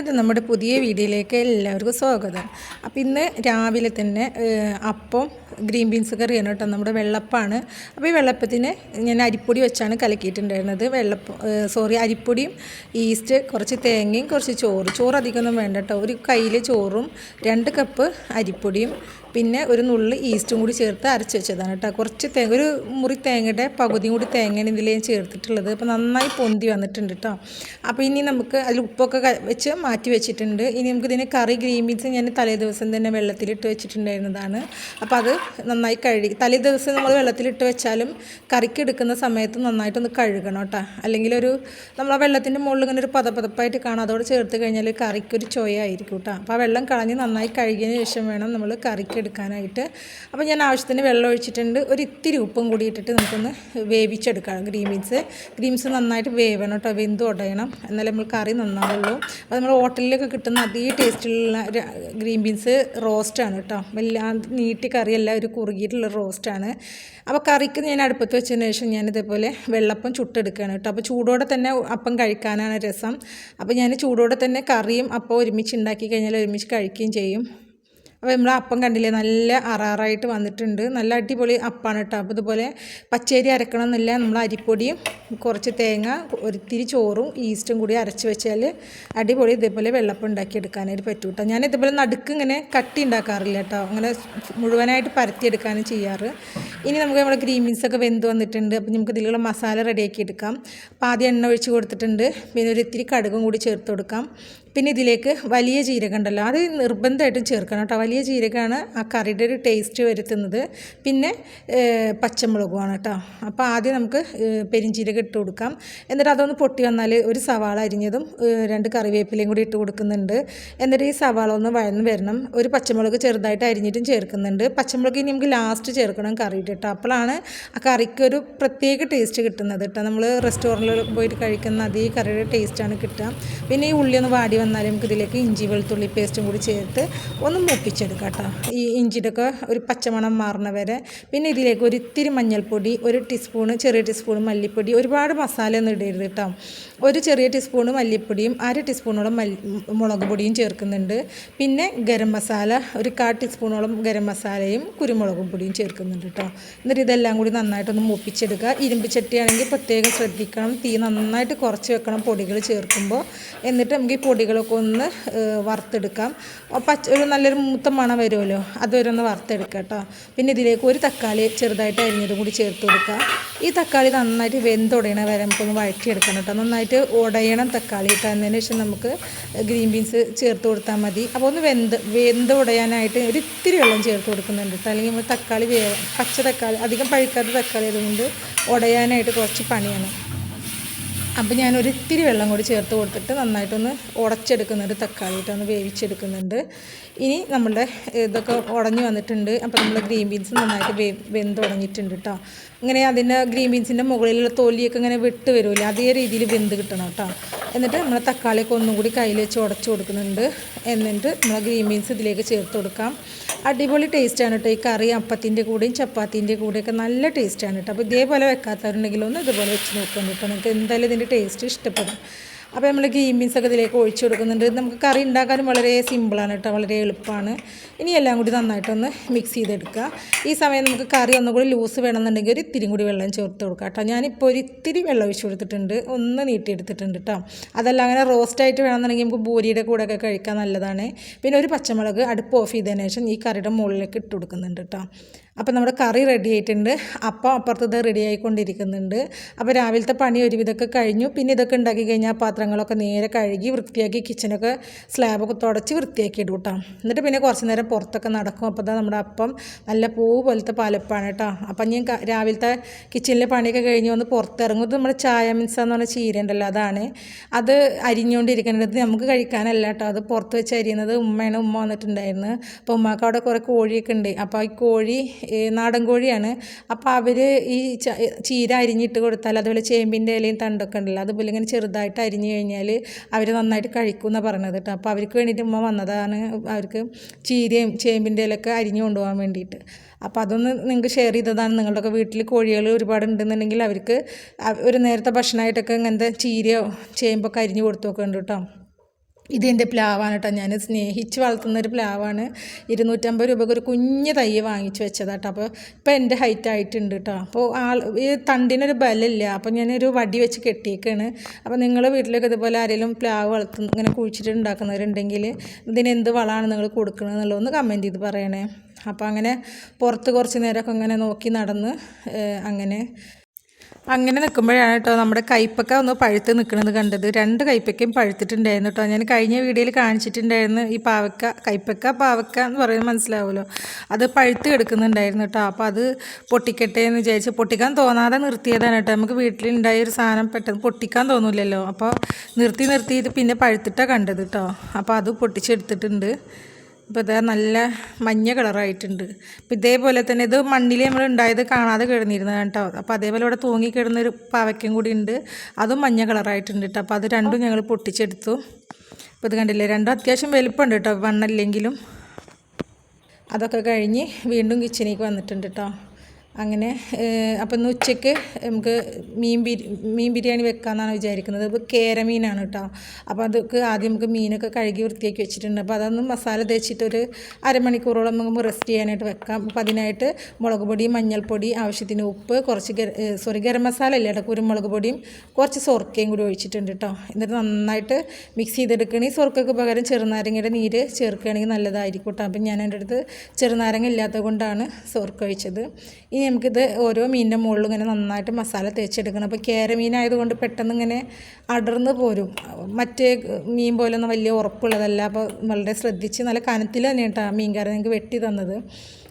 ഇത് നമ്മുടെ പുതിയ വീഡിയോയിലേക്ക് എല്ലാവർക്കും സ്വാഗതം. അപ്പോൾ ഇന്ന് രാവിലെ തന്നെ അപ്പം ഗ്രീൻ ബീൻസ് കറിയാണ് കേട്ടോ. നമ്മുടെ വെള്ളപ്പമാണ്. അപ്പോൾ ഈ വെള്ളപ്പത്തിന് ഞാൻ അരിപ്പൊടി വെച്ചാണ് കലക്കിയിട്ടുണ്ടായിരുന്നത്. അരിപ്പൊടിയും ഈസ്റ്റ്, കുറച്ച് തേങ്ങയും കുറച്ച് ചോറ് അധികമൊന്നും വേണ്ട കേട്ടോ. ഒരു കയ്യിൽ ചോറും 2 കപ്പ് അരിപ്പൊടിയും പിന്നെ ഒരു നുള്ളി ഈസ്റ്റും കൂടി ചേർത്ത് അരച്ച് വെച്ചതാണ് കേട്ടോ. കുറച്ച് ഒരു മുറി തേങ്ങയുടെ പകുതിയും കൂടി തേങ്ങയാണ് ഇതിൽ ഞാൻ ചേർത്തിട്ടുള്ളത്. അപ്പോൾ നന്നായി പൊന്തി വന്നിട്ടുണ്ട് കേട്ടോ. അപ്പോൾ ഇനി നമുക്ക് അതിൽ ഉപ്പൊക്കെ വെച്ച് മാറ്റി വെച്ചിട്ടുണ്ട്. ഇനി നമുക്കിതിന് ഗ്രീൻ ബീൻസ് ഞാൻ തലേ ദിവസം തന്നെ വെള്ളത്തിലിട്ട് വെച്ചിട്ടുണ്ടായിരുന്നതാണ്. അപ്പോൾ അത് നന്നായി കഴുകി തലേ ദിവസം നമ്മൾ വെള്ളത്തിലിട്ട് വെച്ചാലും കറിക്ക് എടുക്കുന്ന സമയത്ത് നന്നായിട്ടൊന്ന് കഴുകണം കേട്ടോ. അല്ലെങ്കിൽ നമ്മൾ ആ വെള്ളത്തിൻ്റെ മുകളിൽ ഇങ്ങനെ ഒരു പതപ്പായിട്ട് കാണാം. അതോടെ ചേർത്ത് കഴിഞ്ഞാൽ കറിക്കൊരു ചൊയായിരിക്കും കേട്ടോ. അപ്പോൾ ആ വെള്ളം കളഞ്ഞ് നന്നായി കഴുകിയതിന് ശേഷം വേണം നമ്മൾ കറിക്ക് എടുക്കാനായിട്ട്. അപ്പോൾ ഞാൻ ആവശ്യത്തിന് വെള്ളം ഒഴിച്ചിട്ടുണ്ട്. ഒരു ഇത്തിരി ഉപ്പും കൂടി ഇട്ടിട്ട് നമുക്കൊന്ന് വേവിച്ചെടുക്കാം. ഗ്രീൻ ബീൻസ് നന്നായിട്ട് വേവണം കേട്ടോ. വെന്ത് ഉടയണം, എന്നാലേ നമ്മൾ കറി നന്നാവുള്ളൂ. അപ്പോൾ നമ്മൾ ഹോട്ടലിലൊക്കെ കിട്ടുന്ന അതേ ടേസ്റ്റിലുള്ള ഗ്രീൻ ബീൻസ് റോസ്റ്റാണ് കേട്ടോ. വല്ലാണ്ട് നീട്ടി കറിയല്ല, ഒരു കുറുകിയിട്ടുള്ള റോസ്റ്റാണ്. അപ്പോൾ കറിക്ക് ഞാൻ അടുപ്പത്ത് വെച്ചതിന് ശേഷം ഞാനിതേപോലെ വെള്ളപ്പം ചുട്ടെടുക്കുകയാണ് കേട്ടോ. അപ്പോൾ ചൂടോടെ തന്നെ അപ്പം കഴിക്കാനാണ് രസം. അപ്പോൾ ഞാൻ ചൂടോടെ തന്നെ കറിയും അപ്പം ഒരുമിച്ച് ഉണ്ടാക്കി കഴിഞ്ഞാൽ ഒരുമിച്ച് കഴിക്കുകയും ചെയ്യും. അപ്പോൾ നമ്മൾ അപ്പം കണ്ടില്ലേ, നല്ല അറാറായിട്ട് വന്നിട്ടുണ്ട്. നല്ല അടിപൊളി അപ്പമാണ് കേട്ടോ. അപ്പോൾ ഇതുപോലെ പച്ചരി അരക്കണമെന്നില്ല. നമ്മൾ അരിപ്പൊടിയും കുറച്ച് തേങ്ങ, ഒരിത്തിരി ചോറും ഈസ്റ്റും കൂടി അരച്ച് വെച്ചാൽ അടിപൊളി ഇതേപോലെ വെള്ളപ്പം ഉണ്ടാക്കിയെടുക്കാനായിട്ട് പറ്റും കേട്ടോ. ഞാൻ ഇതുപോലെ നടുക്ക് ഇങ്ങനെ കട്ടി ഉണ്ടാക്കാറില്ല കേട്ടോ. അങ്ങനെ മുഴുവനായിട്ട് പരത്തിയെടുക്കാനും ചെയ്യാറ്. ഇനി നമുക്ക് നമ്മുടെ ഗ്രീൻ ബീൻസൊക്കെ വെന്ത് വന്നിട്ടുണ്ട്. അപ്പോൾ നമുക്ക് ഇതിലുള്ള മസാല റെഡിയാക്കി എടുക്കാം. അപ്പോൾ ആദ്യം എണ്ണ ഒഴിച്ച് കൊടുത്തിട്ടുണ്ട്. പിന്നെ ഒരു ഇത്തിരി കടുകും കൂടി ചേർത്ത് കൊടുക്കാം. പിന്നെ ഇതിലേക്ക് വലിയ ജീരകം ഉണ്ടല്ലോ, അത് നിർബന്ധമായിട്ടും ചേർക്കണം കേട്ടോ. വലിയ ജീരകമാണ് ആ കറിയുടെ ഒരു ടേസ്റ്റ് വരുത്തുന്നത്. പിന്നെ പച്ചമുളകുമാണ് കേട്ടോ. അപ്പോൾ ആദ്യം നമുക്ക് പെരിഞ്ചീരകം ഇട്ട് കൊടുക്കാം. എന്നിട്ട് അതൊന്ന് പൊട്ടി വന്നാൽ ഒരു സവാള അരിഞ്ഞതും 2 കറിവേപ്പിലയും കൂടി ഇട്ട് കൊടുക്കുന്നുണ്ട്. എന്നിട്ട് ഈ സവാള ഒന്ന് വഴന്ന് വരണം. ഒരു പച്ചമുളക് ചെറുതായിട്ട് അരിഞ്ഞിട്ടും ചേർക്കുന്നുണ്ട്. പച്ചമുളക് ഇനി നമുക്ക് ലാസ്റ്റ് ചേർക്കണം കറിയിട്ട് കേട്ടോ. അപ്പോഴാണ് ആ കറിക്ക് ഒരു പ്രത്യേക ടേസ്റ്റ് കിട്ടുന്നത് കേട്ടോ. നമ്മൾ റെസ്റ്റോറൻറ്റിൽ പോയിട്ട് കഴിക്കുന്ന അതേ കറിയുടെ ടേസ്റ്റാണ് കിട്ടുക. പിന്നെ ഈ ഉള്ളി ഒന്ന് വാടി വന്നാലും നമുക്ക് ഇതിലേക്ക് ഇഞ്ചി വെളുത്തുള്ളി പേസ്റ്റും കൂടി ചേർത്ത് ഒന്ന് മൂപ്പിച്ചെടുക്കാം കേട്ടോ. ഈ ഇഞ്ചിയുടെ ഒക്കെ ഒരു പച്ചമണം മാറുന്ന വരെ. പിന്നെ ഇതിലേക്ക് ഒരു ഇത്തിരി മഞ്ഞൾപ്പൊടി, ചെറിയ ടീസ്പൂൺ മല്ലിപ്പൊടി, ഒരുപാട് മസാല ഒന്നും ഇടരുത് കേട്ടോ. ഒരു ചെറിയ ടീസ്പൂൺ മല്ലിപ്പൊടിയും 1/2 ടീസ്പൂണോളം മുളക് പൊടിയും ചേർക്കുന്നുണ്ട്. പിന്നെ ഗരം മസാല ഒരു 1/4 ടീസ്പൂണോളം ഗരം മസാലയും കുരുമുളകും പൊടിയും ചേർക്കുന്നുണ്ട് കേട്ടോ. എന്നിട്ട് ഇതെല്ലാം കൂടി നന്നായിട്ടൊന്ന് മൂപ്പിച്ചെടുക്കുക. ഇരുമ്പ് ചട്ടിയാണെങ്കിൽ പ്രത്യേകം ശ്രദ്ധിക്കണം, തീ നന്നായിട്ട് കുറച്ച് വെക്കണം പൊടികൾ ചേർക്കുമ്പോൾ. എന്നിട്ട് നമുക്ക് ഈ പൊടികളൊക്കെ ഒന്ന് വറുത്തെടുക്കാം. ഒരു നല്ലൊരു മൂത്ത മണം വരുമല്ലോ, അതുവരെ ഒന്ന് വറുത്തെടുക്കാം കേട്ടോ. പിന്നെ ഇതിലേക്ക് ഒരു തക്കാളി ചെറുതായിട്ട് അരിഞ്ഞതും കൂടി ചേർത്ത് കൊടുക്കുക. ഈ തക്കാളി നന്നായിട്ട് വെന്തുടയണ വരെ നമുക്കൊന്ന് വഴറ്റിയെടുക്കണം കേട്ടോ. നന്നായിട്ട് ഉടയണം തക്കാളി ഇട്ട്. അതിന് ശേഷം നമുക്ക് ഗ്രീൻ ബീൻസ് ചേർത്ത് കൊടുത്താൽ മതി. അപ്പോൾ ഒന്ന് വെന്ത് ഉടയാനായിട്ട് ഒരു ഇത്തിരി വെള്ളം ചേർത്ത് കൊടുക്കുന്നുണ്ട് കേട്ടോ. അല്ലെങ്കിൽ നമ്മൾ തക്കാളി പച്ച തക്കാളി, അധികം പഴുക്കാത്ത തക്കാളി ആയതുകൊണ്ട് ഉടയാനായിട്ട് കുറച്ച് പണിയാണ്. അപ്പോൾ ഞാൻ ഒരു ഇത്തിരി വെള്ളം കൂടി ചേർത്ത് കൊടുത്തിട്ട് നന്നായിട്ടൊന്ന് ഉടച്ചെടുക്കുന്നുണ്ട്. തക്കാളി ഇട്ടൊന്ന് വേവിച്ചെടുക്കുന്നുണ്ട്. ഇനി നമ്മളുടെ ഇതൊക്കെ ഉടഞ്ഞു വന്നിട്ടുണ്ട്. അപ്പോൾ നമ്മൾ ഗ്രീൻ ബീൻസ് നന്നായിട്ട് വെന്ത് ഉടഞ്ഞിട്ടുണ്ട് കേട്ടോ. ഇങ്ങനെ അതിൻ്റെ ഗ്രീൻ ബീൻസിൻ്റെ മുകളിലുള്ള തൊലിയൊക്കെ ഇങ്ങനെ വിട്ട് വരുമല്ലോ, അതേ രീതിയിൽ വെന്ത് കിട്ടണം കേട്ടോ. എന്നിട്ട് നമ്മൾ തക്കാളിയൊക്കെ ഒന്നും കൂടി കയ്യിൽ വെച്ച് ഉടച്ച് കൊടുക്കുന്നുണ്ട്. എന്നിട്ട് നമ്മൾ ഗ്രീൻ ബീൻസ് ഇതിലേക്ക് ചേർത്ത് കൊടുക്കാം. അടിപൊളി ടേസ്റ്റാണ് കേട്ടോ. ഈ കറി അപ്പത്തിൻ്റെ കൂടെയും ചപ്പാത്തിൻ്റെ കൂടെയൊക്കെ നല്ല ടേസ്റ്റാണ് കേട്ടോ. അപ്പോൾ ഇതേപോലെ വെക്കാത്തവരുണ്ടെങ്കിലൊന്ന് ഇതുപോലെ വെച്ച് നോക്കണം കേട്ടോ. നമുക്ക് എന്തായാലും ഇതിൻ്റെ ടേസ്റ്റ് ഇഷ്ടപ്പെടും. അപ്പോൾ നമ്മൾ ഗ്രീൻ ബീൻസൊക്കെ ഇതിലേക്ക് ഒഴിച്ചു കൊടുക്കുന്നുണ്ട്. നമുക്ക് കറി ഉണ്ടാക്കാനും വളരെ സിമ്പിളാണ് കേട്ടോ, വളരെ എളുപ്പമാണ്. ഇനി എല്ലാം കൂടി നന്നായിട്ടൊന്ന് മിക്സ് ചെയ്തെടുക്കുക. ഈ സമയം നമുക്ക് കറി ഒന്നുകൂടി ലൂസ് വേണമെന്നുണ്ടെങ്കിൽ ഒരു ഇത്തിരി കൂടി വെള്ളം ചേർത്ത് കൊടുക്കുക കേട്ടോ. ഞാനിപ്പോൾ ഒരു ഇത്തിരി വെള്ളം ഒഴിച്ചു കൊടുത്തിട്ടുണ്ട്, ഒന്ന് നീട്ടിയെടുത്തിട്ടുണ്ട് കേട്ടോ. അതല്ല അങ്ങനെ റോസ്റ്റായിട്ട് വേണമെന്നുണ്ടെങ്കിൽ നമുക്ക് പൂരിയുടെ കൂടെയൊക്കെ കഴിക്കാൻ നല്ലതാണ്. പിന്നെ ഒരു പച്ചമുളക് അടുപ്പ് ഓഫ് ചെയ്തതിന് ശേഷം ഈ കറിയുടെ മുകളിലേക്ക് ഇട്ട് കൊടുക്കുന്നുണ്ട് കേട്ടോ. അപ്പോൾ നമ്മുടെ കറി റെഡി ആയിട്ടുണ്ട്. അപ്പം അപ്പുറത്തത് റെഡി ആയിക്കൊണ്ടിരിക്കുന്നുണ്ട്. അപ്പോൾ രാവിലത്തെ പണി ഒരുവിധമൊക്കെ കഴിഞ്ഞു. പിന്നെ ഇതൊക്കെ ഉണ്ടാക്കി കഴിഞ്ഞാൽ പാത്രങ്ങളൊക്കെ നേരെ കഴുകി വൃത്തിയാക്കി കിച്ചനൊക്കെ സ്ലാബൊക്കെ തുടച്ച് വൃത്തിയാക്കി ഇടും കേട്ടോ. എന്നിട്ട് പിന്നെ കുറച്ച് നേരം പുറത്തൊക്കെ നടക്കും. അപ്പോൾ നമ്മുടെ അപ്പം നല്ല പൂ പോലത്തെ പാലപ്പാണ് കേട്ടോ. അപ്പം ഞാൻ രാവിലത്തെ കിച്ചണിലെ പണിയൊക്കെ കഴിഞ്ഞ് വന്ന് പുറത്തിറങ്ങും. ഇത് നമ്മുടെ ചായ മിൻസ എന്ന് പറഞ്ഞ ചീര ഉണ്ടല്ലോ, അതാണ്. അത് അരിഞ്ഞുകൊണ്ടിരിക്കുന്നത് നമുക്ക് കഴിക്കാനല്ല കേട്ടോ. അത് പുറത്ത് വെച്ച് അരിയുന്നത് ഉമ്മ വന്നിട്ടുണ്ടായിരുന്നു. അപ്പോൾ ഉമ്മക്ക് അവിടെ കുറേ കോഴിയൊക്കെ ഉണ്ട്. അപ്പോൾ ഈ കോഴി നാടൻ കോഴിയാണ്. അപ്പോൾ അവർ ഈ ചീര അരിഞ്ഞിട്ട് കൊടുത്താൽ, അതുപോലെ ചേമ്പിൻ്റെ ഇലയും തണ്ടൊക്കെ ഉണ്ടല്ലോ, അതുപോലെ ഇങ്ങനെ ചെറുതായിട്ട് അരിഞ്ഞു കഴിഞ്ഞാൽ അവർ നന്നായിട്ട് കഴിക്കും എന്നാണ് പറഞ്ഞത് കേട്ടോ. അപ്പോൾ അവർക്ക് വേണ്ടിയിട്ട് ഉമ്മ വന്നതാണ്, അവർക്ക് ചീരയും ചേമ്പിൻ്റെ ഇലയൊക്കെ അരിഞ്ഞു കൊണ്ടുപോകാൻ വേണ്ടിയിട്ട്. അപ്പോൾ അതൊന്ന് നിങ്ങൾക്ക് ഷെയർ ചെയ്തതാണ്. നിങ്ങളുടെയൊക്കെ വീട്ടിൽ കോഴികൾ ഒരുപാട് ഉണ്ടെന്നുണ്ടെങ്കിൽ അവർക്ക് ഒരു നേരത്തെ ഭക്ഷണമായിട്ടൊക്കെ ഇങ്ങനത്തെ ചീരയോ ചേമ്പൊക്കെ അരിഞ്ഞു കൊടുത്തു നോക്കുന്നുണ്ട് കേട്ടോ. ഇതെൻ്റെ പ്ലാവാണ് കേട്ടോ, ഞാൻ സ്നേഹിച്ച് വളർത്തുന്നൊരു പ്ലാവാണ്. 250 രൂപയ്ക്ക് ഒരു കുഞ്ഞ് തൈ വാങ്ങിച്ച് വെച്ചതാട്ടോ. അപ്പോൾ ഇപ്പോൾ എൻ്റെ ഹൈറ്റ് ആയിട്ടുണ്ട് കേട്ടോ. അപ്പോൾ ഈ തണ്ടിനൊരു ബലമില്ല, അപ്പോൾ ഞാനൊരു വടി വെച്ച് കെട്ടിയേക്കാണ്. അപ്പോൾ നിങ്ങളുടെ വീട്ടിലൊക്കെ ഇതുപോലെ ആരെങ്കിലും പ്ലാവ് വളർത്തുന്ന ഇങ്ങനെ കുഴിച്ചിട്ട് ഉണ്ടാക്കുന്നവരുണ്ടെങ്കിൽ ഇതിന് എന്ത് വളമാണ് നിങ്ങൾ കൊടുക്കണമെന്നുള്ളത് ഒന്ന് കമൻറ്റ് ചെയ്ത് പറയണേ. അപ്പോൾ അങ്ങനെ പുറത്ത് കുറച്ച് നേരമൊക്കെ അങ്ങനെ നോക്കി നടന്ന് അങ്ങനെ നിൽക്കുമ്പോഴാണ് കേട്ടോ നമ്മുടെ കൈപ്പക്ക ഒന്ന് പഴുത്ത് നിൽക്കുന്നത് കണ്ടത്. 2 കൈപ്പക്കയും പഴുത്തിട്ടുണ്ടായിരുന്നു കേട്ടോ. ഞാൻ കഴിഞ്ഞ വീഡിയോയിൽ കാണിച്ചിട്ടുണ്ടായിരുന്നു ഈ പാവക്ക എന്ന് പറയുന്നത് മനസ്സിലാവുമല്ലോ, അത് പഴുത്ത് കിടക്കുന്നുണ്ടായിരുന്നു കേട്ടോ. അപ്പോൾ അത് പൊട്ടിക്കട്ടെ എന്ന് വിചാരിച്ച് പൊട്ടിക്കാൻ തോന്നാതെ നിർത്തിയതാണ് കേട്ടോ. നമുക്ക് വീട്ടിലുണ്ടായ ഒരു സാധനം പെട്ടെന്ന് പൊട്ടിക്കാൻ തോന്നില്ലല്ലോ, അപ്പോൾ നിർത്തിയിട്ട് പിന്നെ പഴുത്തിട്ടാണ് കണ്ടത് കേട്ടോ. അപ്പോൾ അത് പൊട്ടിച്ചെടുത്തിട്ടുണ്ട്. ഇപ്പോൾ ഇതാ നല്ല മഞ്ഞ കളറായിട്ടുണ്ട്. അപ്പോൾ ഇതേപോലെ തന്നെ ഇത് മണ്ണിൽ നമ്മൾ ഉണ്ടായത് കാണാതെ കിടന്നിരുന്നത് കേട്ടോ. അപ്പോൾ അതേപോലെ ഇവിടെ തൂങ്ങി കിടന്നൊരു പാവയ്ക്കും കൂടി ഉണ്ട്, അതും മഞ്ഞ കളറായിട്ടുണ്ട് കേട്ടോ. അപ്പോൾ അത് രണ്ടും ഞങ്ങൾ പൊട്ടിച്ചെടുത്തു. അപ്പോൾ ഇത് കണ്ടില്ലേ, രണ്ടും അത്യാവശ്യം വലുപ്പമുണ്ട് കേട്ടോ, വണ്ണല്ലെങ്കിലും. അതൊക്കെ കഴിഞ്ഞ് വീണ്ടും കിച്ചണിലേക്ക് വന്നിട്ടുണ്ട് കേട്ടോ. അങ്ങനെ അപ്പം ഇന്ന് ഉച്ചയ്ക്ക് നമുക്ക് മീൻ ബിരിയാണി വെക്കാമെന്നാണ് വിചാരിക്കുന്നത്. ഇപ്പോൾ കേരമീനാണ് കേട്ടോ. അപ്പോൾ അതൊക്കെ ആദ്യം നമുക്ക് മീനൊക്കെ കഴുകി വൃത്തിയാക്കി വെച്ചിട്ടുണ്ട്. അപ്പോൾ അതൊന്ന് മസാല തേച്ചിട്ടൊരു അരമണിക്കൂറോളം നമുക്ക് റെസ്റ്റ് ചെയ്യാനായിട്ട് വെക്കാം. അപ്പോൾ അതിനായിട്ട് മുളക് പൊടി, മഞ്ഞൾപ്പൊടി, ആവശ്യത്തിന് ഉപ്പ്, കുറച്ച് ഗരം മസാല ഇല്ല കേട്ടോ, കുരുമുളക് പൊടിയും കുറച്ച് സൊർക്കയും കൂടി ഒഴിച്ചിട്ടുണ്ട് കേട്ടോ. എന്നിട്ട് നന്നായിട്ട് മിക്സ് ചെയ്തെടുക്കണേ. സൊർക്കയ്ക്ക് പകരം ചെറുനാരങ്ങയുടെ നീര് ചേർക്കുകയാണെങ്കിൽ നല്ലതായിരിക്കും കേട്ടോ. അപ്പം ഞാൻ എൻ്റെ അടുത്ത് ചെറുനാരങ്ങ ഇല്ലാത്തത് കൊണ്ടാണ് സൊർക്ക ഒഴിച്ചത്. ഇനി നമുക്കിത് ഓരോ മീനിൻ്റെ മുകളിലും ഇങ്ങനെ നന്നായിട്ട് മസാല തേച്ചെടുക്കണം. അപ്പോൾ കേരമീനായതുകൊണ്ട് പെട്ടെന്ന് ഇങ്ങനെ അടർന്ന് പോരും. മറ്റേ മീൻ പോലൊന്നും വലിയ ഉറപ്പുള്ളതല്ല. അപ്പോൾ വളരെ ശ്രദ്ധിച്ച് നല്ല കനത്തിൽ തന്നെ കേട്ടോ മീൻകാരൻ ഞങ്ങൾക്ക് വെട്ടി തന്നത്.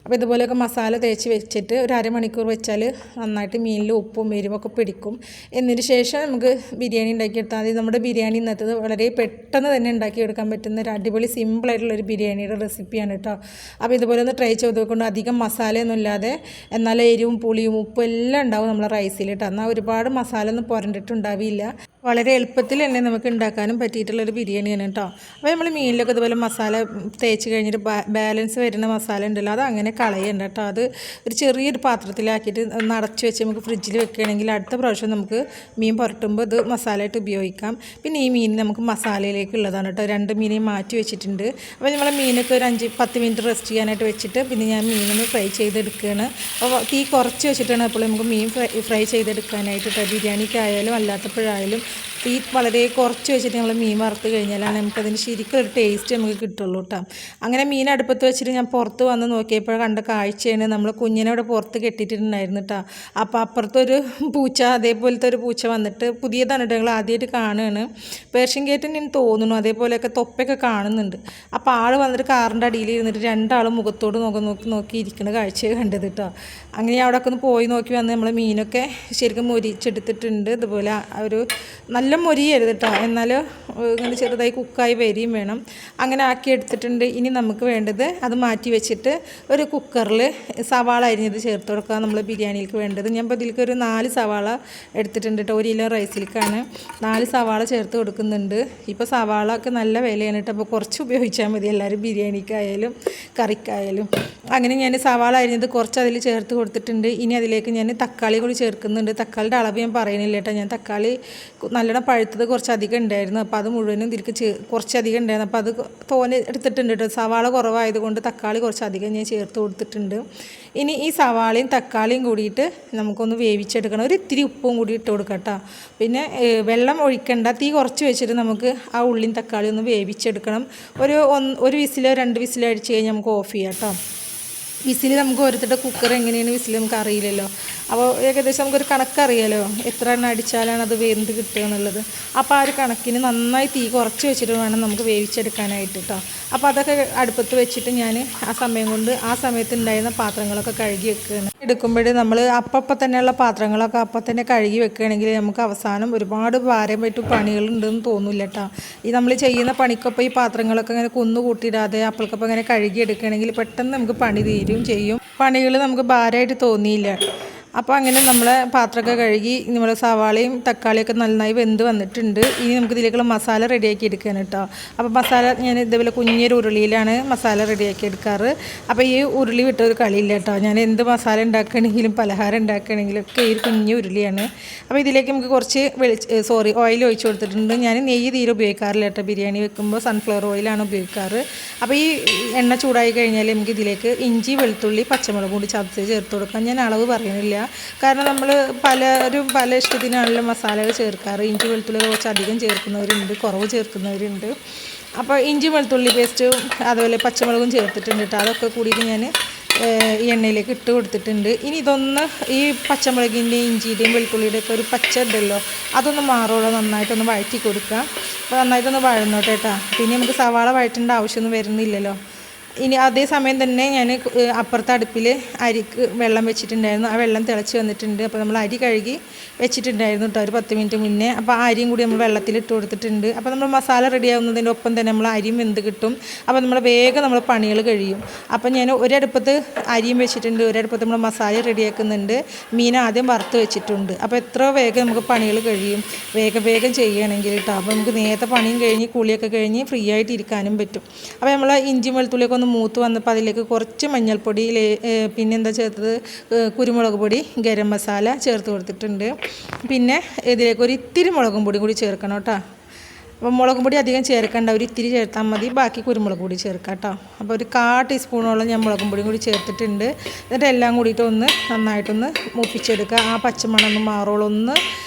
അപ്പോൾ ഇതുപോലെയൊക്കെ മസാല തേച്ച് വെച്ചിട്ട് ഒരു അരമണിക്കൂർ വെച്ചാൽ നന്നായിട്ട് മീനിൽ ഉപ്പും എരിവൊക്കെ പിടിക്കും. എന്നതിന് ശേഷം നമുക്ക് ബിരിയാണി ഉണ്ടാക്കിയെടുത്താൽ മതി. നമ്മുടെ ബിരിയാണി ഇന്നത്തത് വളരെ പെട്ടെന്ന് തന്നെ ഉണ്ടാക്കിയെടുക്കാൻ പറ്റുന്ന ഒരു അടിപൊളി സിമ്പിളായിട്ടുള്ളൊരു ബിരിയാണിയുടെ റെസിപ്പിയാണ് കേട്ടോ. അപ്പോൾ ഇതുപോലെ ഒന്ന് ട്രൈ ചെയ്ത് നോക്കൊണ്ട് അധികം മസാലയൊന്നും ഇല്ലാതെ എന്നാൽ എരിവും പുളിയും ഉപ്പും എല്ലാം ഉണ്ടാവും നമ്മളെ റൈസിൽ കേട്ടോ. എന്നാൽ ഒരുപാട് മസാല ഒന്നും പുരണ്ടിട്ടുണ്ടാവില്ല. വളരെ എളുപ്പത്തിൽ തന്നെ നമുക്ക് ഉണ്ടാക്കാനും പറ്റിയിട്ടുള്ളൊരു ബിരിയാണിയാണ് കേട്ടോ. അപ്പോൾ നമ്മൾ മീനിലൊക്കെ ഇതുപോലെ മസാല തേച്ച് കഴിഞ്ഞിട്ട് ബാലൻസ് വരുന്ന മസാല ഉണ്ടല്ലോ, അത് അങ്ങനെ കളയണ്ട കേട്ടോ. അത് ഒരു ചെറിയൊരു പാത്രത്തിലാക്കിയിട്ട് നടച്ച് വെച്ച് നമുക്ക് ഫ്രിഡ്ജിൽ വെക്കുകയാണെങ്കിൽ അടുത്ത പ്രാവശ്യം നമുക്ക് മീൻ പുരട്ടുമ്പോൾ ഇത് മസാലയായിട്ട് ഉപയോഗിക്കാം. പിന്നെ ഈ മീൻ നമുക്ക് മസാലയിലേക്കുള്ളതാണ് കേട്ടോ. 2 മീനെയും മാറ്റി വെച്ചിട്ടുണ്ട്. അപ്പോൾ നമ്മൾ മീനൊക്കെ ഒരു 5-10 മിനിറ്റ് റെസ്റ്റ് ചെയ്യാനായിട്ട് വെച്ചിട്ട് പിന്നെ ഞാൻ മീനൊന്ന് ഫ്രൈ ചെയ്തെടുക്കുകയാണ്. അപ്പോൾ തീ കുറച്ച് വെച്ചിട്ടാണ് അപ്പോൾ നമുക്ക് മീൻ ഫ്രൈ ചെയ്തെടുക്കാനായിട്ട് കേട്ടോ. ബിരിയാണിക്കായാലും അല്ലാത്തപ്പോഴായാലും തീ വളരെ കുറച്ച് വെച്ചിട്ട് നമ്മൾ മീൻ വറുത്ത് കഴിഞ്ഞാലാണ് നമുക്കതിന് ശരിക്കും ഒരു ടേസ്റ്റ് നമുക്ക് കിട്ടുള്ളൂ കേട്ടോ. അങ്ങനെ മീൻ അടുപ്പത്ത് വെച്ചിട്ട് ഞാൻ പുറത്ത് വന്ന് നോക്കിയപ്പോൾ കണ്ട കാഴ്ചയാണ് നമ്മൾ കുഞ്ഞിനെ അവിടെ പുറത്ത് കെട്ടിയിട്ടുണ്ടായിരുന്നു കേട്ടോ. അപ്പോൾ അപ്പുറത്തൊരു പൂച്ച, അതേപോലത്തെ ഒരു പൂച്ച വന്നിട്ട് പുതിയതാണ് കേട്ടോ, ഞങ്ങൾ ആദ്യമായിട്ട് കാണുകയാണ്. പേർഷ്യൻ ക്യാറ്റ് എനിക്ക് തോന്നുന്നു, അതേപോലെയൊക്കെ തൊപ്പൊക്കെ കാണുന്നുണ്ട്. അപ്പോൾ ആൾ വന്നിട്ട് കാറിൻ്റെ അടിയിൽ ഇരുന്നിട്ട് 2 ആളും മുഖത്തോട് നോക്കി ഇരിക്കുന്ന കാഴ്ച കണ്ടത് കേട്ടോ. അങ്ങനെ അവിടെയൊക്കെ ഒന്ന് പോയി നോക്കി വന്ന് നമ്മൾ മീനൊക്കെ ശരിക്കും മൊരിച്ചെടുത്തിട്ടുണ്ട്. ഇതുപോലെ ഒരു നല്ല മൊരിയരുത് കേട്ടോ, എന്നാലും ഇങ്ങനെ ചെറുതായി കുക്കായി വരികയും വേണം. അങ്ങനെ ആക്കി എടുത്തിട്ടുണ്ട്. ഇനി നമുക്ക് വേണ്ടത് അത് മാറ്റി വെച്ചിട്ട് ഒരു കുക്കറിൽ സവാള അരിഞ്ഞത് ചേർത്ത് കൊടുക്കുക നമ്മൾ ബിരിയാണിക്ക് വേണ്ടത്. ഞാൻ ഇപ്പോൾ ഇതിലേക്ക് ഒരു 4 സവാള എടുത്തിട്ടുണ്ട് കേട്ടോ. 1 കിലോ റൈസിലേക്കാണ് 4 സവാള ചേർത്ത് കൊടുക്കുന്നുണ്ട്. ഇപ്പോൾ സവാള ഒക്കെ നല്ല വിലയാണ് കേട്ടോ. അപ്പോൾ കുറച്ച് ഉപയോഗിച്ചാൽ മതി എല്ലാവരും ബിരിയാണിക്കായാലും കറിക്കായാലും. അങ്ങനെ ഞാൻ സവാള അരിഞ്ഞത് കുറച്ച് അതിൽ ചേർത്ത് കൊടുത്തിട്ടുണ്ട്. ഇനി അതിലേക്ക് ഞാൻ തക്കാളി കൂടി ചേർക്കുന്നുണ്ട്. തക്കാളിയുടെ അളവ് ഞാൻ പറയുന്നില്ല കേട്ടോ. ഞാൻ തക്കാളി നല്ലോണം പഴുത്തത് കുറച്ചധികം ഉണ്ടായിരുന്നു. അപ്പോൾ അത് മുഴുവനും ഇതിലേക്ക് കുറച്ചധികം ഉണ്ടായിരുന്നു. അപ്പോൾ അത് തോനെ എടുത്തിട്ടുണ്ട് കേട്ടോ. സവാള കുറവായതുകൊണ്ട് തക്കാളി കുറച്ചധികം ഞാൻ ചേർത്ത് കൊടുത്തിട്ടുണ്ട്. ഇനി ഈ സവാളയും തക്കാളിയും കൂടിയിട്ട് നമുക്കൊന്ന് വേവിച്ചെടുക്കണം. ഒരു ഇത്തിരി ഉപ്പും കൂടി ഇട്ട് കൊടുക്കാം കേട്ടോ. പിന്നെ വെള്ളം ഒഴിക്കണ്ട, തീ കുറച്ച് വെച്ചിട്ട് നമുക്ക് ആ ഉള്ളിയും തക്കാളിയും ഒന്ന് വേവിച്ചെടുക്കണം. ഒരു വിസിലോ 2 വിസിലോ അടിച്ച് കഴിഞ്ഞാൽ നമുക്ക് ഓഫ് ചെയ്യാം കേട്ടോ. വിസിൽ നമുക്ക് ഓരോരുത്തരുടെ കുക്കർ എങ്ങനെയാണ് വിസിൽ നമുക്ക് അറിയില്ലല്ലോ. അപ്പോൾ ഏകദേശം നമുക്കൊരു കണക്കറിയാലോ എത്ര എണ്ണം അടിച്ചാലാണ് അത് വെന്ത് കിട്ടുക എന്നുള്ളത്. അപ്പോൾ ആ ഒരു കണക്കിന് നന്നായി തീ കുറച്ച് വെച്ചിട്ട് വേണം നമുക്ക് വേവിച്ചെടുക്കാനായിട്ട് കേട്ടോ. അപ്പോൾ അതൊക്കെ അടുപ്പത്ത് വെച്ചിട്ട് ഞാൻ ആ സമയം കൊണ്ട് ആ സമയത്ത് ഉണ്ടായിരുന്ന പാത്രങ്ങളൊക്കെ കഴുകി വെക്കുകയാണ്. എടുക്കുമ്പോൾ നമ്മൾ അപ്പം തന്നെയുള്ള പാത്രങ്ങളൊക്കെ അപ്പം തന്നെ കഴുകി വെക്കുകയാണെങ്കിൽ നമുക്ക് അവസാനം ഒരുപാട് ഭാരം പറ്റും പണികളുണ്ടെന്ന് തോന്നില്ല കേട്ടോ. ഈ നമ്മൾ ചെയ്യുന്ന പണിക്കൊപ്പം ഈ പാത്രങ്ങളൊക്കെ ഇങ്ങനെ കൂട്ടിയിടാതെ അപ്പോൾക്കൊപ്പം ഇങ്ങനെ കഴുകി എടുക്കുകയാണെങ്കിൽ പെട്ടെന്ന് നമുക്ക് പണി തീരും ചെയ്യും. പണികൾ നമുക്ക് ഭാരമായിട്ട് തോന്നിയില്ല. അപ്പോൾ അങ്ങനെ നമ്മളെ പാത്രമൊക്കെ കഴുകി നമ്മൾ സവാളയും തക്കാളിയൊക്കെ നന്നായി വെന്ത് വന്നിട്ടുണ്ട്. ഇനി നമുക്ക് ഇതിലേക്കുള്ള മസാല റെഡിയാക്കി എടുക്കാൻ കേട്ടോ. അപ്പോൾ മസാല ഞാൻ ഇതേപോലെ കുഞ്ഞൊരു ഉരുളിയിലാണ് മസാല റെഡിയാക്കി എടുക്കാറ്. അപ്പോൾ ഈ ഉരുളി വിട്ടൊരു കളിയില്ല കേട്ടോ. ഞാൻ എന്ത് മസാല ഉണ്ടാക്കുകയാണെങ്കിലും പലഹാരം ഉണ്ടാക്കുകയാണെങ്കിലും ഒക്കെ ഈ കുഞ്ഞു ഉരുളിയാണ്. അപ്പോൾ ഇതിലേക്ക് നമുക്ക് കുറച്ച് ഓയിൽ ഒഴിച്ച് കൊടുത്തിട്ടുണ്ട്. ഞാൻ നെയ്യ് തീരെ ഉപയോഗിക്കാറില്ല കേട്ടോ. ബിരിയാണി വെക്കുമ്പോൾ സൺഫ്ലവർ ഓയിലാണ് ഉപയോഗിക്കാറ്. അപ്പോൾ ഈ എണ്ണ ചൂടായി കഴിഞ്ഞാൽ നമുക്ക് ഇതിലേക്ക് ഇഞ്ചി വെളുത്തുള്ളി പച്ചമുളക് കൂടി ചതച്ച് ചേർത്ത് കൊടുക്കാം. ഞാൻ അളവ് പറയുന്നില്ല, കാരണം നമ്മൾ പലരും പല ഇഷ്ടത്തിനാണല്ലോ മസാലകൾ ചേർക്കാറ്. ഇഞ്ചി വെളുത്തുള്ളി കുറച്ച് അധികം ചേർക്കുന്നവരുണ്ട്, കുറവ് ചേർക്കുന്നവരുണ്ട്. അപ്പോൾ ഇഞ്ചി വെളുത്തുള്ളി പേസ്റ്റും അതുപോലെ പച്ചമുളകും ചേർത്തിട്ടുണ്ട് കേട്ടോ. അതൊക്കെ കൂടിയിട്ട് ഞാൻ ഈ എണ്ണയിലേക്ക് ഇട്ട് കൊടുത്തിട്ടുണ്ട്. ഇനി ഇതൊന്ന് ഈ പച്ചമുളകിൻ്റെയും ഇഞ്ചിയുടെയും വെളുത്തുള്ളിയുടെ ഒക്കെ ഒരു പച്ച ഉണ്ടല്ലോ, അതൊന്ന് മാറോളം നന്നായിട്ടൊന്ന് വഴറ്റി കൊടുക്കുക. അപ്പോൾ നന്നായിട്ടൊന്ന് വഴന്നോട്ടെ കേട്ടോ. പിന്നെ നമുക്ക് സവാള വഴറ്റേണ്ട ആവശ്യമൊന്നും വരുന്നില്ലല്ലോ. ഇനി അതേ സമയം തന്നെ ഞാൻ അപ്പുറത്തെ അടുപ്പിൽ അരിക്ക് വെള്ളം വെച്ചിട്ടുണ്ടായിരുന്നു. ആ വെള്ളം തിളച്ച് വന്നിട്ടുണ്ട്. അപ്പോൾ നമ്മൾ അരി കഴുകി വെച്ചിട്ടുണ്ടായിരുന്നു കേട്ടോ ഒരു 10 മിനിറ്റ് മുന്നേ. അപ്പോൾ ആ അരിയും കൂടി നമ്മൾ വെള്ളത്തിലിട്ട് കൊടുത്തിട്ടുണ്ട്. അപ്പോൾ നമ്മൾ മസാല റെഡിയാവുന്നതിൻ്റെ ഒപ്പം തന്നെ നമ്മൾ അരിയും വെന്ത് കിട്ടും. അപ്പോൾ നമ്മൾ വേഗം നമ്മൾ പണികൾ കഴിയും. അപ്പോൾ ഞാൻ ഒരടുപ്പത്ത് അരിയും വെച്ചിട്ടുണ്ട്, ഒരടുപ്പത്ത് നമ്മൾ മസാല റെഡിയാക്കുന്നുണ്ട്. മീൻ ആദ്യം വറുത്ത് വെച്ചിട്ടുണ്ട്. അപ്പോൾ എത്ര വേഗം നമുക്ക് പണികൾ കഴിയും വേഗം ചെയ്യുകയാണെങ്കിൽ കേട്ടോ. അപ്പോൾ നമുക്ക് നേരത്തെ പണിയും കഴിഞ്ഞ് കുളിയൊക്കെ കഴിഞ്ഞ് ഫ്രീ ആയിട്ട് ഇരിക്കാനും പറ്റും. അപ്പോൾ നമ്മൾ ഇഞ്ചി വെളുത്തുള്ളിയൊക്കെ മൂത്ത് വന്നപ്പോൾ അതിലേക്ക് കുറച്ച് മഞ്ഞൾപ്പൊടി, പിന്നെന്താ ചേർത്തത്, കുരുമുളക് പൊടി, ഗരം മസാല ചേർത്ത് കൊടുത്തിട്ടുണ്ട്. പിന്നെ ഇതിലേക്ക് ഒരു ഇത്തിരി മുളകും പൊടി കൂടി ചേർക്കണം കേട്ടോ. അപ്പോൾ മുളകും പൊടി അധികം ചേർക്കേണ്ട, ഒരു ഇത്തിരി ചേർത്താൽ മതി, ബാക്കി കുരുമുളക് പൊടി ചേർക്കാം കേട്ടോ. അപ്പോൾ ഒരു 1/4 ടീസ്പൂണോളം ഞാൻ മുളകും പൊടിയും കൂടി ചേർത്തിട്ടുണ്ട്. എന്നിട്ട് എല്ലാം കൂടിയിട്ട് ഒന്ന് നന്നായിട്ടൊന്ന് മൂപ്പിച്ചെടുക്കുക. ആ പച്ചമണം ഒന്ന് മാറോളം ഒന്ന്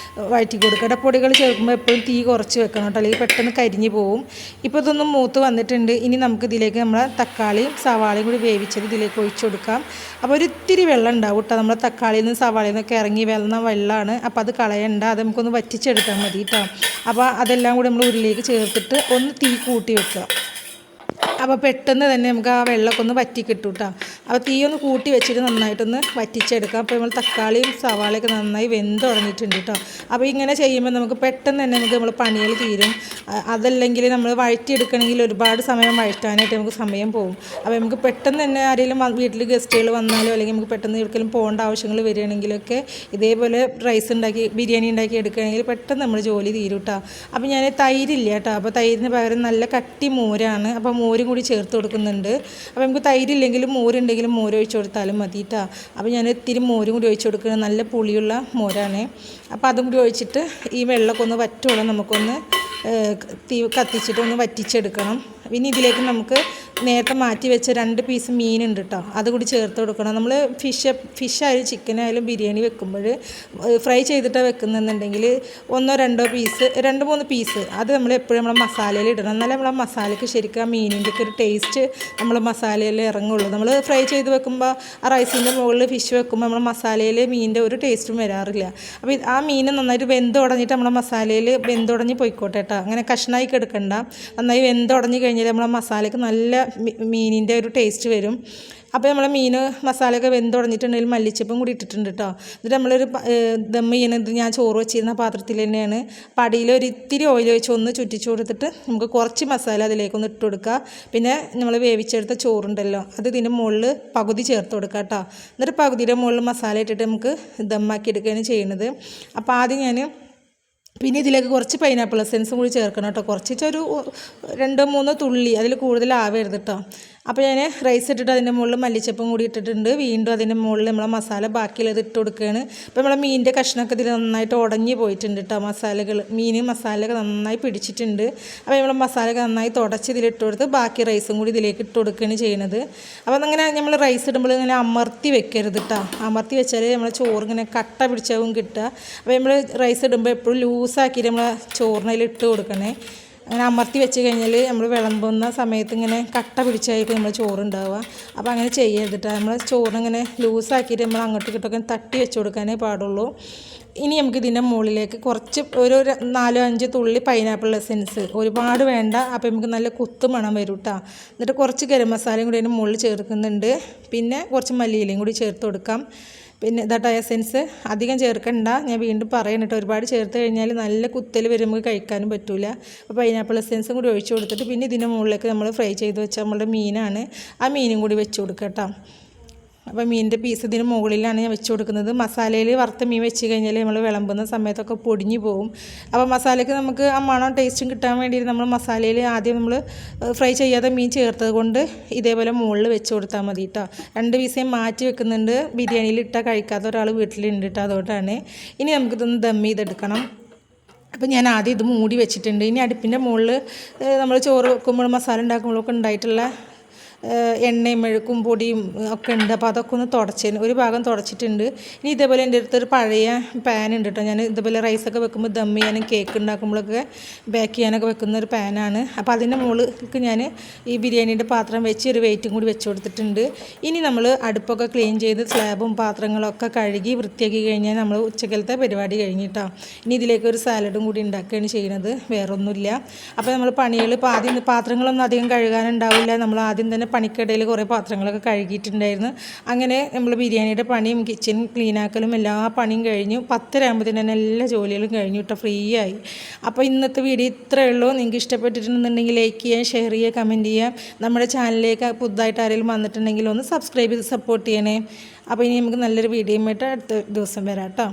വഴറ്റി കൊടുക്കുക. പൊടികൾ ചേർക്കുമ്പോൾ എപ്പോഴും തീ കുറച്ച് വെക്കണം കേട്ടോ, അല്ലെങ്കിൽ പെട്ടെന്ന് കരിഞ്ഞ് പോവും. ഇപ്പോൾ ഇതൊന്നും മൂത്ത് വന്നിട്ടുണ്ട്. ഇനി നമുക്ക് ഇതിലേക്ക് നമ്മൾ തക്കാളിയും സവാളയും കൂടി വേവിച്ചത് ഇതിലേക്ക് ഒഴിച്ചു കൊടുക്കാം. അപ്പോൾ ഒരു ഇത്തിരി വെള്ളം ഉണ്ടാവും കേട്ടോ. നമ്മൾ തക്കാളിയിൽ നിന്ന് സവാളയിൽ നിന്നൊക്കെ ഇറങ്ങി വരുന്ന വെള്ളമാണ്. അപ്പോൾ അത് കളയണ്ട, അത് നമുക്കൊന്ന് വറ്റിച്ചെടുത്താൽ മതി കേട്ടോ. അപ്പോൾ അതെല്ലാം കൂടി നമ്മൾ ഉരുളിലേക്ക് ചേർത്തിട്ട് ഒന്ന് തീ കൂട്ടി വെക്കുക. അപ്പോൾ പെട്ടെന്ന് തന്നെ നമുക്ക് ആ വെള്ളമൊക്കെ ഒന്ന് വറ്റി കിട്ടും കേട്ടോ. അപ്പോൾ തീ ഒന്ന് കൂട്ടി വെച്ചിട്ട് നന്നായിട്ടൊന്ന് വറ്റിച്ചെടുക്കാം. അപ്പോൾ നമ്മൾ തക്കാളിയും സവാളയൊക്കെ നന്നായി വെന്ത് തുടങ്ങിയിട്ടുണ്ട് കേട്ടോ. അപ്പോൾ ഇങ്ങനെ ചെയ്യുമ്പോൾ നമുക്ക് പെട്ടെന്ന് തന്നെ നമ്മൾ പണികൾ തീരും. അതല്ലെങ്കിൽ നമ്മൾ വഴറ്റിയെടുക്കണമെങ്കിൽ ഒരുപാട് സമയം വഴറ്റാനായിട്ട് നമുക്ക് സമയം പോകും. അപ്പോൾ നമുക്ക് പെട്ടെന്ന് തന്നെ ആരെങ്കിലും വീട്ടിൽ ഗസ്റ്റുകൾ വന്നാലോ അല്ലെങ്കിൽ നമുക്ക് പെട്ടെന്ന് എവിടെയെങ്കിലും പോകേണ്ട ആവശ്യങ്ങൾ വരികയാണെങ്കിലൊക്കെ ഇതേപോലെ ബിരിയാണി ഉണ്ടാക്കി എടുക്കുകയാണെങ്കിൽ പെട്ടെന്ന് നമ്മൾ ജോലി തീരും കേട്ടോ. അപ്പോൾ ഞാൻ തൈരില്ല കേട്ടോ. അപ്പോൾ തൈരിന് പകരം നല്ല കട്ടി മോരാണ്. അപ്പോൾ മോരും കൂടി ചേർത്ത് കൊടുക്കുന്നുണ്ട്. അപ്പോൾ നമുക്ക് തൈരില്ലെങ്കിലും മോരുണ്ടെങ്കിലും മോര് ഒഴിച്ച് കൊടുത്താലും മതി കേട്ടോ. അപ്പോൾ ഞാൻ ഇത്തിരി മോരും കൂടി ഒഴിച്ച് കൊടുക്കുന്നത്, നല്ല പുളിയുള്ള മോരാണ്. അപ്പോൾ അതും കൂടി ഒഴിച്ചിട്ട് ഈ വെള്ളമൊക്കെ ഒന്ന് വറ്റോളം നമുക്കൊന്ന് തീ കത്തിച്ചിട്ട് ഒന്ന് വറ്റിച്ചെടുക്കണം. പിന്നെ ഇതിലേക്ക് നമുക്ക് നേരത്തെ മാറ്റി വെച്ച 2 പീസ് മീനുണ്ട് കേട്ടോ, അതുകൂടി ചേർത്ത് കൊടുക്കണം. നമ്മൾ ഫിഷായാലും ചിക്കനായാലും ബിരിയാണി വെക്കുമ്പോൾ ഫ്രൈ ചെയ്തിട്ടാണ് വെക്കുന്നുണ്ടെങ്കിൽ 1-2 പീസ് 2-3 പീസ് അത് നമ്മൾ എപ്പോഴും നമ്മളെ മസാലയിൽ ഇടണം. എന്നാലേ നമ്മളെ മസാലയ്ക്ക് ശരിക്കും ആ മീനിൻ്റെ ഒക്കെ ഒരു ടേസ്റ്റ് നമ്മൾ മസാലയിൽ ഇറങ്ങുള്ളൂ. നമ്മൾ ഫ്രൈ ചെയ്ത് വെക്കുമ്പോൾ ആ റൈസിൻ്റെ മുകളിൽ ഫിഷ് വെക്കുമ്പോൾ നമ്മൾ മസാലയിൽ മീനിൻ്റെ ഒരു ടേസ്റ്റും വരാറില്ല. അപ്പോൾ ആ മീൻ നന്നായിട്ട് വെന്തുടഞ്ഞിട്ട് നമ്മളെ മസാലയിൽ വെന്തുടഞ്ഞ് പോയിക്കോട്ടെ കേട്ടോ. അങ്ങനെ കഷ്ണമായി എടുക്കണ്ട, നന്നായി വെന്തുടഞ്ഞ് കഴിഞ്ഞാൽ നമ്മളെ മസാലയ്ക്ക് നല്ല മീനിൻ്റെ ഒരു ടേസ്റ്റ് വരും. അപ്പോൾ നമ്മൾ മീൻ മസാലയൊക്കെ വെന്തുടഞ്ഞിട്ടുണ്ടെങ്കിൽ മല്ലിച്ചപ്പും കൂടി ഇട്ടിട്ടുണ്ട് കേട്ടോ. എന്നിട്ട് നമ്മളൊരു ദമ്മ് ചെയ്യുന്നത് ഞാൻ ചോറ് വെച്ചിരുന്ന പാത്രത്തിൽ തന്നെയാണ്. പടിയിൽ ഒരു ഇത്തിരി ഓയിൽ വെച്ച് ഒന്ന് ചുറ്റിച്ച് കൊടുത്തിട്ട് നമുക്ക് കുറച്ച് മസാല അതിലേക്കൊന്ന് ഇട്ട് കൊടുക്കുക. പിന്നെ നമ്മൾ വേവിച്ചെടുത്ത ചോറുണ്ടല്ലോ അത് ഇതിൻ്റെ മുകളിൽ പകുതി ചേർത്ത് കൊടുക്കുക കേട്ടോ. എന്നിട്ട് പകുതിയുടെ മുകളിൽ മസാല ഇട്ടിട്ട് നമുക്ക് ദമ്മാക്കി എടുക്കുകയാണ് ചെയ്യുന്നത്. അപ്പോൾ ആദ്യം ഞാൻ പിന്നെ ഇതിലേക്ക് കുറച്ച് പൈനാപ്പിൾ എസൻസും കൂടി ചേർക്കണം കേട്ടോ. കുറച്ചൊരു 2-3 തുള്ളി, അതിൽ കൂടുതൽ ആവരുത് കേട്ടോ. അപ്പോൾ ഞാൻ റൈസ് ഇട്ടിട്ട് അതിൻ്റെ മുകളിൽ മല്ലിച്ചപ്പും കൂടി ഇട്ടിട്ടുണ്ട്. വീണ്ടും അതിൻ്റെ മുകളിൽ നമ്മളെ മസാല ബാക്കിയുള്ളത് ഇട്ട് കൊടുക്കുകയാണ്. അപ്പോൾ നമ്മളെ മീനിൻ്റെ കഷ്ണമൊക്കെ ഇതിൽ നന്നായിട്ട് ഉടഞ്ഞ് പോയിട്ടുണ്ട് കേട്ടോ. മസാലയൊക്കെ നന്നായി പിടിച്ചിട്ടുണ്ട്. അപ്പോൾ നമ്മൾ മസാലയൊക്കെ നന്നായി തുടച്ച് ഇതിലിട്ട് കൊടുത്ത് ബാക്കി റൈസും കൂടി ഇതിലേക്ക് ഇട്ട് കൊടുക്കുകയാണ് ചെയ്യുന്നത്. അപ്പോൾ അങ്ങനെ നമ്മൾ റൈസ് ഇടുമ്പോൾ ഇങ്ങനെ അമർത്തി വെക്കരുത് കേട്ടോ. അമർത്തി വെച്ചാൽ നമ്മളെ ചോറ് ഇങ്ങനെ കട്ട പിടിച്ചാവും കിട്ടുക. അപ്പോൾ നമ്മൾ റൈസ് ഇടുമ്പോൾ എപ്പോഴും ലൂസാക്കിയിട്ട് നമ്മളെ ചോറിനതിൽ ഇട്ട് കൊടുക്കണേ. അങ്ങനെ അമർത്തി വെച്ച് കഴിഞ്ഞാൽ നമ്മൾ വിളമ്പുന്ന സമയത്ത് ഇങ്ങനെ കട്ട പിടിച്ചായിരിക്കും നമ്മൾ ചോറുണ്ടാവുക. അപ്പോൾ അങ്ങനെ ചെയ്യരുതിട്ട് നമ്മൾ ചോറിനിങ്ങനെ ലൂസാക്കിയിട്ട് നമ്മൾ അങ്ങോട്ടും ഇങ്ങോട്ടൊക്കെ തട്ടി വെച്ച് കൊടുക്കാനേ പാടുള്ളൂ. ഇനി നമുക്ക് ഇതിൻ്റെ മുകളിലേക്ക് കുറച്ച് ഒരു 4-5 തുള്ളി പൈനാപ്പിൾ എസൻസ്, ഒരുപാട് വേണ്ട. അപ്പോൾ നമുക്ക് നല്ല കുത്ത് മണം വരും കേട്ടോ. എന്നിട്ട് കുറച്ച് ഗരം മസാലയും കൂടി അതിൻ്റെ മുകളിൽ ചേർക്കുന്നുണ്ട്. പിന്നെ കുറച്ച് മല്ലിയിലയും കൂടി ചേർത്ത് കൊടുക്കാം. പിന്നെ ഇതാട്ടോ എസൻസ് അധികം ചേർക്കണ്ട, ഞാൻ വീണ്ടും പറയണം കേട്ടോ. ഒരുപാട് ചേർത്ത് കഴിഞ്ഞാൽ നല്ല കുത്തൽ വരുമ്പോൾ കഴിക്കാനും പറ്റില്ല. അപ്പോൾ പൈനാപ്പിൾ എസൻസും കൂടി ഒഴിച്ച് കൊടുത്തിട്ട് പിന്നെ ഇതിൻ്റെ മുകളിലേക്ക് നമ്മൾ ഫ്രൈ ചെയ്ത് വെച്ചാൽ നമ്മളുടെ മീനാണ്, ആ മീനും കൂടി വെച്ച് കൊടുക്കുക കേട്ടോ. അപ്പോൾ മീനിൻ്റെ പീസ് ഇതിന് മുകളിലാണ് ഞാൻ വെച്ച് കൊടുക്കുന്നത്. മസാലയിൽ വറുത്ത മീൻ വെച്ച് കഴിഞ്ഞാൽ നമ്മൾ വിളമ്പുന്ന സമയത്തൊക്കെ പൊടിഞ്ഞു പോകും. അപ്പോൾ മസാലയ്ക്ക് നമുക്ക് ആ മണം ടേസ്റ്റും കിട്ടാൻ വേണ്ടിയിട്ട് നമ്മൾ മസാലയിൽ ആദ്യം നമ്മൾ ഫ്രൈ ചെയ്യാതെ മീൻ ചേർത്തത് കൊണ്ട് ഇതേപോലെ മുകളിൽ വെച്ച് കൊടുത്താൽ മതി കേട്ടോ. 2 പീസേ മാറ്റി വെക്കുന്നുണ്ട്, ബിരിയാണിയിൽ ഇട്ടാൽ കഴിക്കാത്ത ഒരാൾ വീട്ടിലുണ്ട് കേട്ടോ, അതുകൊണ്ടാണ്. ഇനി നമുക്കിതൊന്ന് ദം ചെയ്തെടുക്കണം. അപ്പോൾ ഞാൻ ആദ്യം ഇത് മൂടി വെച്ചിട്ടുണ്ട്. ഇനി അടുപ്പിൻ്റെ മുകളിൽ നമ്മൾ ചോറ് വെക്കുമ്പോൾ മസാല ഉണ്ടാക്കുമ്പോഴൊക്കെ ഉണ്ടായിട്ടുള്ള എണ്ണയും മെഴുക്കും പൊടിയും ഒക്കെ ഉണ്ട്. അപ്പോൾ അതൊക്കെ ഒന്ന് ഒരു ഭാഗം തുടച്ചിട്ടുണ്ട്. ഇനി ഇതേപോലെ എൻ്റെ അടുത്തൊരു പഴയ പാൻ ഉണ്ട് കേട്ടോ. ഞാൻ ഇതേപോലെ റൈസൊക്കെ വെക്കുമ്പോൾ ദം ചെയ്യാനും കേക്ക് ഉണ്ടാക്കുമ്പോഴൊക്കെ ബേക്ക് ചെയ്യാനൊക്കെ വെക്കുന്ന ഒരു പാനാണ്. അപ്പോൾ അതിൻ്റെ മുകളിലേക്ക് ഞാൻ ഈ ബിരിയാണീൻ്റെ പാത്രം വെച്ച് ഒരു വെയിറ്റും കൂടി വെച്ച് കൊടുത്തിട്ടുണ്ട്. ഇനി നമ്മൾ അടുപ്പൊക്കെ ക്ലീൻ ചെയ്ത് സ്ലാബും പാത്രങ്ങളൊക്കെ കഴുകി വൃത്തിയാക്കി കഴിഞ്ഞാൽ നമ്മൾ ഉച്ചക്കലത്തെ പരിപാടി കഴിഞ്ഞിട്ടോ. ഇനി ഇതിലേക്ക് ഒരു സാലഡും കൂടി ഉണ്ടാക്കുകയാണ് ചെയ്യുന്നത്, വേറൊന്നുമില്ല. അപ്പോൾ നമ്മൾ പണികൾ ഇപ്പോൾ ആദ്യം പാത്രങ്ങളൊന്നും അധികം കഴുകാനുണ്ടാവില്ല. നമ്മൾ ആദ്യം തന്നെ പണിക്കിടയിൽ കുറേ പാത്രങ്ങളൊക്കെ കഴുകിയിട്ടുണ്ടായിരുന്നു. അങ്ങനെ നമ്മൾ ബിരിയാണിയുടെ പണിയും കിച്ചൺ ക്ലീനാക്കലും എല്ലാ പണിയും കഴിഞ്ഞു. 10:30 ആകുമ്പോഴത്തേന് തന്നെ എല്ലാ ജോലികളും കഴിഞ്ഞു കേട്ടോ, ഫ്രീ ആയി. അപ്പോൾ ഇന്നത്തെ വീഡിയോ ഇത്രയേ ഉള്ളൂ. നിങ്ങൾക്ക് ഇഷ്ടപ്പെട്ടിട്ടുണ്ടെന്നുണ്ടെങ്കിൽ ലൈക്ക് ചെയ്യുക, ഷെയർ ചെയ്യുക, കമൻറ്റ് ചെയ്യുക. നമ്മുടെ ചാനലിലേക്ക് പുതുതായിട്ട് ആരെങ്കിലും വന്നിട്ടുണ്ടെങ്കിൽ ഒന്ന് സബ്സ്ക്രൈബ് ചെയ്ത് സപ്പോർട്ട് ചെയ്യണേ. അപ്പോൾ ഇനി നമുക്ക് നല്ലൊരു വീഡിയോയുമായിട്ട് അടുത്ത ദിവസം വരാം കേട്ടോ.